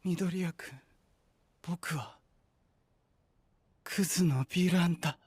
緑谷君、僕はクズのヴィランだ。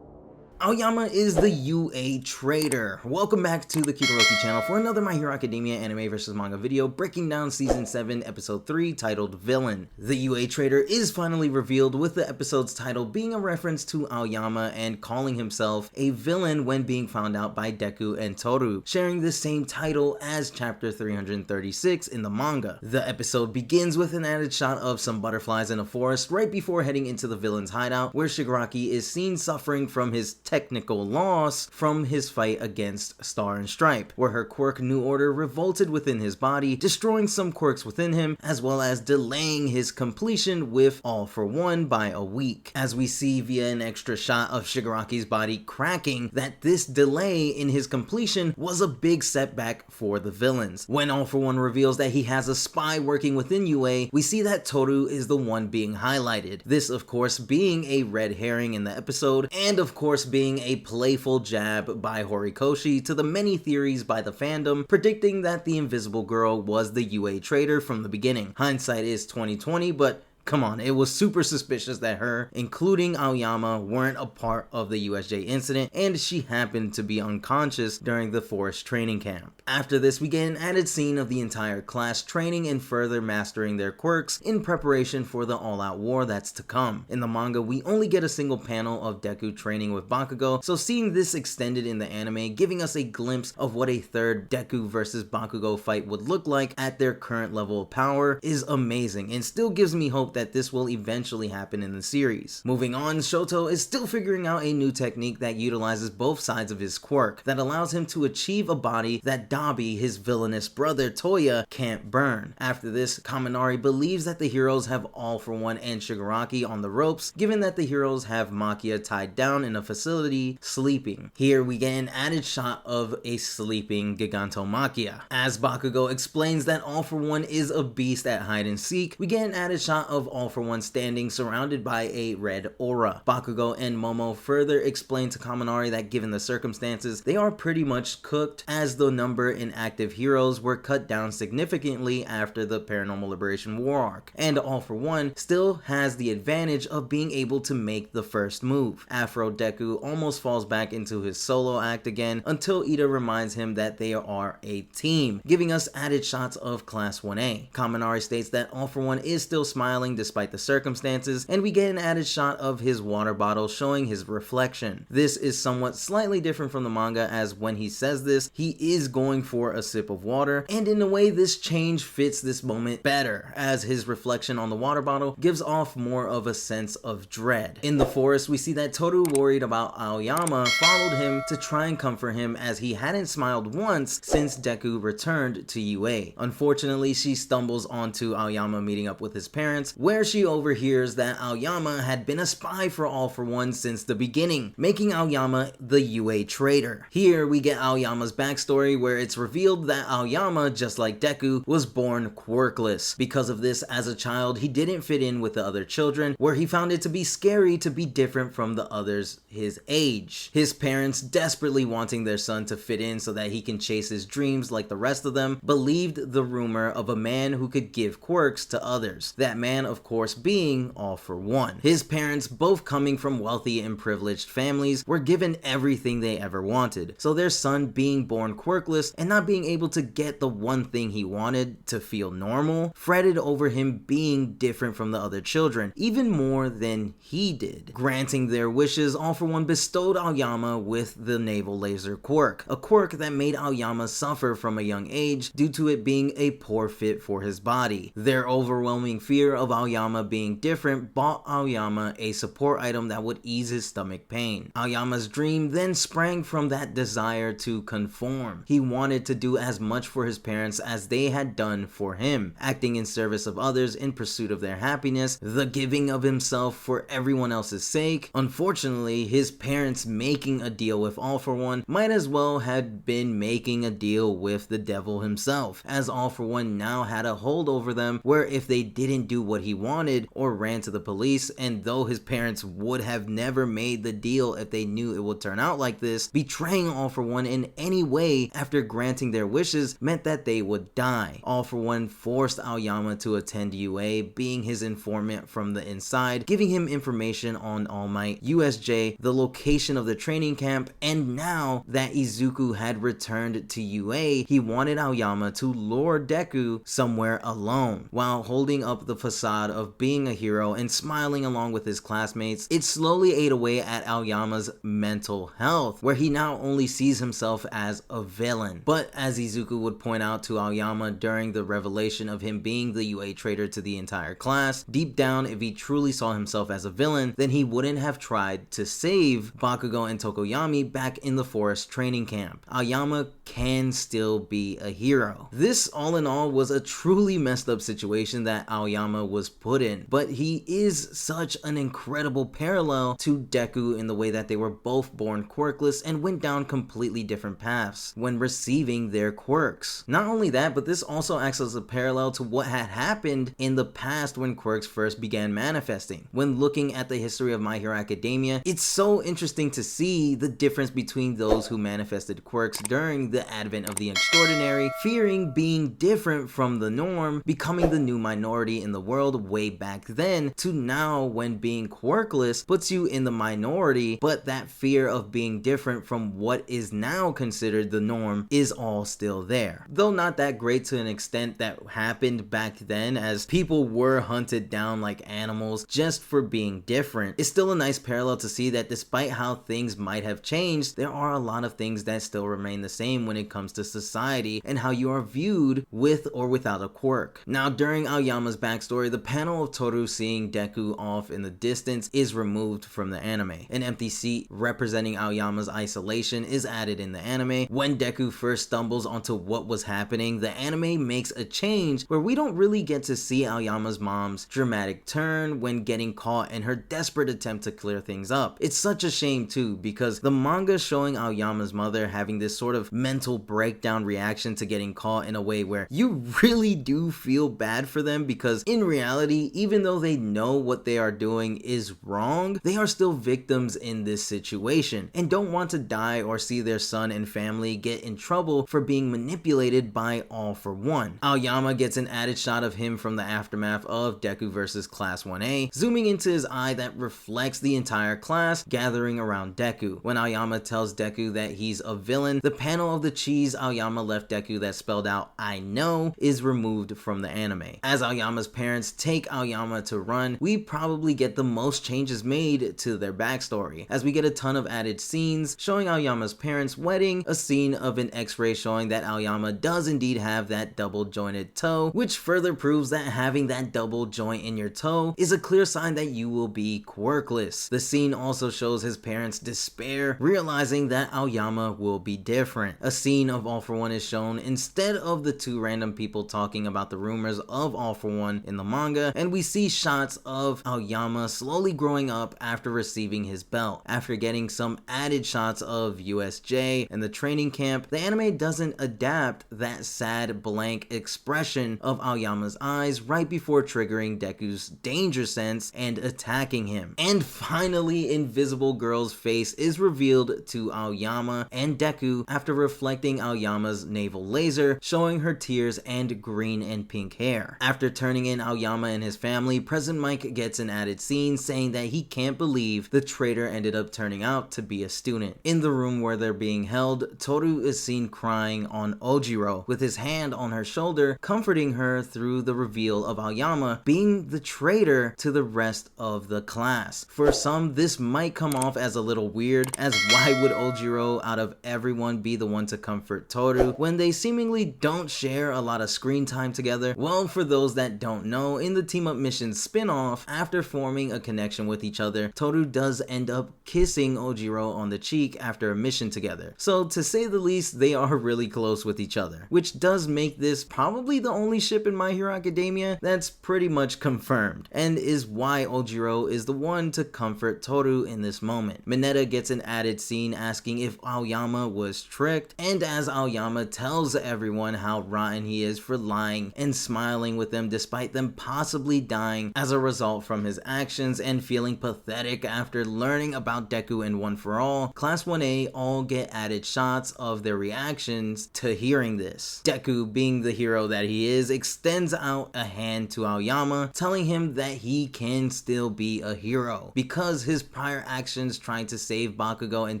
Aoyama is the UA Traitor. Welcome back to the Kitaroki channel for another My Hero Academia Anime vs Manga video breaking down Season 7, Episode 3, titled Villain. The UA Traitor is finally revealed, with the episode's title being a reference to Aoyama and calling himself a villain when being found out by Deku and Toru, sharing the same title as Chapter 336 in the manga. The episode begins with an added shot of some butterflies in a forest right before heading into the villain's hideout, where Shigaraki is seen suffering from his technical loss from his fight against Star and Stripe, where her quirk New Order revolted within his body, destroying some quirks within him, as well as delaying his completion with All for One by a week. As we see via an extra shot of Shigaraki's body cracking, that this delay in his completion was a big setback for the villains. When All for One reveals that he has a spy working within UA, we see that Toru is the one being highlighted. This, of course, being a red herring in the episode, and of course being a playful jab by Horikoshi to the many theories by the fandom predicting that the Invisible Girl was the UA Traitor from the beginning. Hindsight is 2020, but come on, it was super suspicious that her, including Aoyama, weren't a part of the USJ incident, and she happened to be unconscious during the forest training camp. After this, we get an added scene of the entire class training and further mastering their quirks in preparation for the all-out war that's to come. In the manga, we only get a single panel of Deku training with Bakugo, so seeing this extended in the anime, giving us a glimpse of what a third Deku versus Bakugo fight would look like at their current level of power, is amazing, and still gives me hope that this will eventually happen in the series. Moving on, Shoto is still figuring out a new technique that utilizes both sides of his quirk, that allows him to achieve a body that Dabi, his villainous brother Toya, can't burn. After this, Kaminari believes that the heroes have All for One and Shigaraki on the ropes, given that the heroes have Makia tied down in a facility, sleeping. Here we get an added shot of a sleeping Gigantomachia. As Bakugo explains that All for One is a beast at hide and seek, we get an added shot of All for One standing surrounded by a red aura. Bakugo and Momo further explain to Kaminari that given the circumstances, they are pretty much cooked, as the number in active heroes were cut down significantly after the Paranormal Liberation War arc, and All for One still has the advantage of being able to make the first move. Afro Deku almost falls back into his solo act again until Ida reminds him that they are a team, giving us added shots of Class 1A. Kaminari states that All for One is still smiling despite the circumstances, and we get an added shot of his water bottle showing his reflection. This is somewhat slightly different from the manga, as when he says this, he is going for a sip of water, and in a way this change fits this moment better, as his reflection on the water bottle gives off more of a sense of dread. In the forest, we see that Toru, worried about Aoyama, followed him to try and comfort him, as he hadn't smiled once since Deku returned to UA. Unfortunately, she stumbles onto Aoyama meeting up with his parents, where she overhears that Aoyama had been a spy for All for One since the beginning, making Aoyama the UA Traitor. Here we get Aoyama's backstory, where it's revealed that Aoyama, just like Deku, was born quirkless. Because of this, as a child, he didn't fit in with the other children, where he found it to be scary to be different from the others his age. His parents, desperately wanting their son to fit in so that he can chase his dreams like the rest of them, believed the rumor of a man who could give quirks to others. That man, of course, being All for One. His parents, both coming from wealthy and privileged families, were given everything they ever wanted, so their son being born quirkless and not being able to get the one thing he wanted, to feel normal, fretted over him being different from the other children, even more than he did. Granting their wishes, All for One bestowed Aoyama with the navel laser quirk, a quirk that made Aoyama suffer from a young age due to it being a poor fit for his body. Their overwhelming fear of Aoyama being different bought Aoyama a support item that would ease his stomach pain. Aoyama's dream then sprang from that desire to conform. He wanted to do as much for his parents as they had done for him, acting in service of others in pursuit of their happiness, the giving of himself for everyone else's sake. Unfortunately, his parents making a deal with All for One might as well have been making a deal with the devil himself, as All for One now had a hold over them, where if they didn't do what he wanted or ran to the police, and though his parents would have never made the deal if they knew it would turn out like this, betraying All For One in any way after granting their wishes meant that they would die. All For One forced Aoyama to attend UA, being his informant from the inside, giving him information on All Might, USJ, the location of the training camp, and now that Izuku had returned to UA, he wanted Aoyama to lure Deku somewhere alone. While holding up the facade of being a hero and smiling along with his classmates, it slowly ate away at Aoyama's mental health, where he now only sees himself as a villain. But as Izuku would point out to Aoyama during the revelation of him being the UA traitor to the entire class, deep down, if he truly saw himself as a villain, then he wouldn't have tried to save Bakugo and Tokoyami back in the forest training camp. Aoyama can still be a hero. This, all in all, was a truly messed up situation that Aoyama was put in, but he is such an incredible parallel to Deku in the way that they were both born quirkless and went down completely different paths when receiving their quirks. Not only that, but this also acts as a parallel to what had happened in the past when quirks first began manifesting. When looking at the history of My Hero Academia, it's so interesting to see the difference between those who manifested quirks during the advent of the extraordinary, fearing being different from the norm, becoming the new minority in the world way back then, to now when being quirkless puts you in the minority, but that fear of being different from what is now considered the norm is all still there. Though not that great to an extent that happened back then, as people were hunted down like animals just for being different, it's still a nice parallel to see that despite how things might have changed, there are a lot of things that still remain the same when it comes to society and how you are viewed with or without a quirk. Now, during Aoyama's backstory, the panel of Toru seeing Deku off in the distance is removed from the anime. An empty seat representing Aoyama's isolation is added in the anime. When Deku first stumbles onto what was happening, the anime makes a change where we don't really get to see Aoyama's mom's dramatic turn when getting caught and her desperate attempt to clear things up. It's such a shame too, because the manga showing Aoyama's mother having this sort of mental breakdown reaction to getting caught in a way where you really do feel bad for them, because in reality, even though they know what they are doing is wrong, they are still victims in this situation and don't want to die or see their son and family get in trouble for being manipulated by All For One. Aoyama gets an added shot of him from the aftermath of Deku vs Class 1A, zooming into his eye that reflects the entire class gathering around Deku. When Aoyama tells Deku that he's a villain, the panel of the cheese Aoyama left Deku that spelled out "I know" is removed from the anime. As Aoyama's parents take Aoyama to run, we probably get the most changes made to their backstory, as we get a ton of added scenes showing Aoyama's parents' wedding, a scene of an x-ray showing that Aoyama does indeed have that double jointed toe, which further proves that having that double joint in your toe is a clear sign that you will be quirkless. The scene also shows his parents' despair, realizing that Aoyama will be different. A scene of All For One is shown instead of the two random people talking about the rumors of All For One in the manga, and we see shots of Aoyama slowly growing up after receiving his belt. After getting some added shots of USJ and the training camp, the anime doesn't adapt that sad blank expression of Aoyama's eyes right before triggering Deku's danger sense and attacking him. And finally, Invisible Girl's face is revealed to Aoyama and Deku after reflecting Aoyama's navel laser, showing her tears and green and pink hair. After turning in Aoyama and his family, President Mike gets an added scene saying that he can't believe the traitor ended up turning out to be a student. In the room where they're being held, Toru is seen crying on Ojiro, with his hand on her shoulder, comforting her through the reveal of Aoyama being the traitor to the rest of the class. For some, this might come off as a little weird, as why would Ojiro out of everyone be the one to comfort Toru when they seemingly don't share a lot of screen time together? Well, for those that don't know, in the Team Up Mission spin-off, after forming a connection with each other, Toru does end up kissing Ojiro on the cheek after a mission together. So to say the least, they are really close with each other, which does make this probably the only ship in My Hero Academia that's pretty much confirmed, and is why Ojiro is the one to comfort Toru in this moment. Mineta gets an added scene asking if Aoyama was tricked, and as Aoyama tells everyone how rotten he is for lying and smiling with them despite them possibly dying as a result from his actions and feeling pathetic after learning about Deku in One For All, Class 1A all get added shots of their reactions to hearing this. Deku, being the hero that he is, extends out a hand to Aoyama, telling him that he can still be a hero because his prior actions trying to save Bakugo and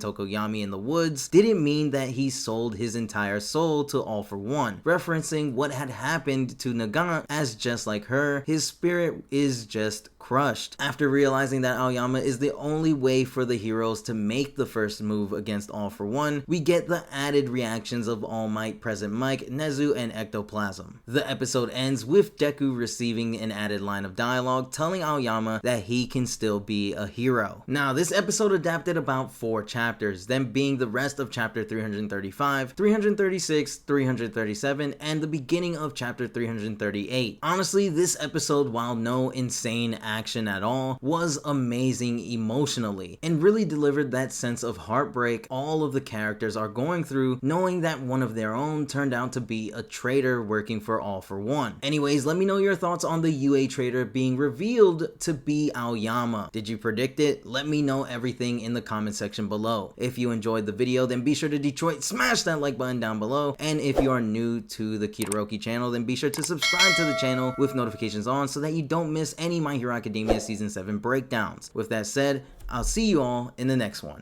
Tokoyami in the woods didn't mean that he sold his entire soul to All For One, referencing what had happened to Nagant, as just like her, his spirit is just crushed. After realizing that Aoyama is the only way for the heroes to make the first move against All For One, we get the added reactions of All Might, Present Mic, Nezu, and Ectoplasm. The episode ends with Deku receiving an added line of dialogue telling Aoyama that he can still be a hero. Now, this episode adapted about 4 chapters, them being the rest of chapter 335, 336, 337, and the beginning of chapter 338. Honestly, this episode, while no insane action at all, was amazing emotionally and really delivered that sense of heartbreak all of the characters are going through, knowing that one of their own turned out to be a traitor working for All For One. Anyways, let me know your thoughts on the UA traitor being revealed to be Aoyama. Did you predict it? Let me know everything in the comment section below. If you enjoyed the video, then be sure to Detroit smash that like button down below, and if you are new to the Kitoroki channel, then be sure to subscribe to the channel with notifications on so that you don't miss any My Hero Academia Season 7 breakdowns. With that said, I'll see you all in the next one.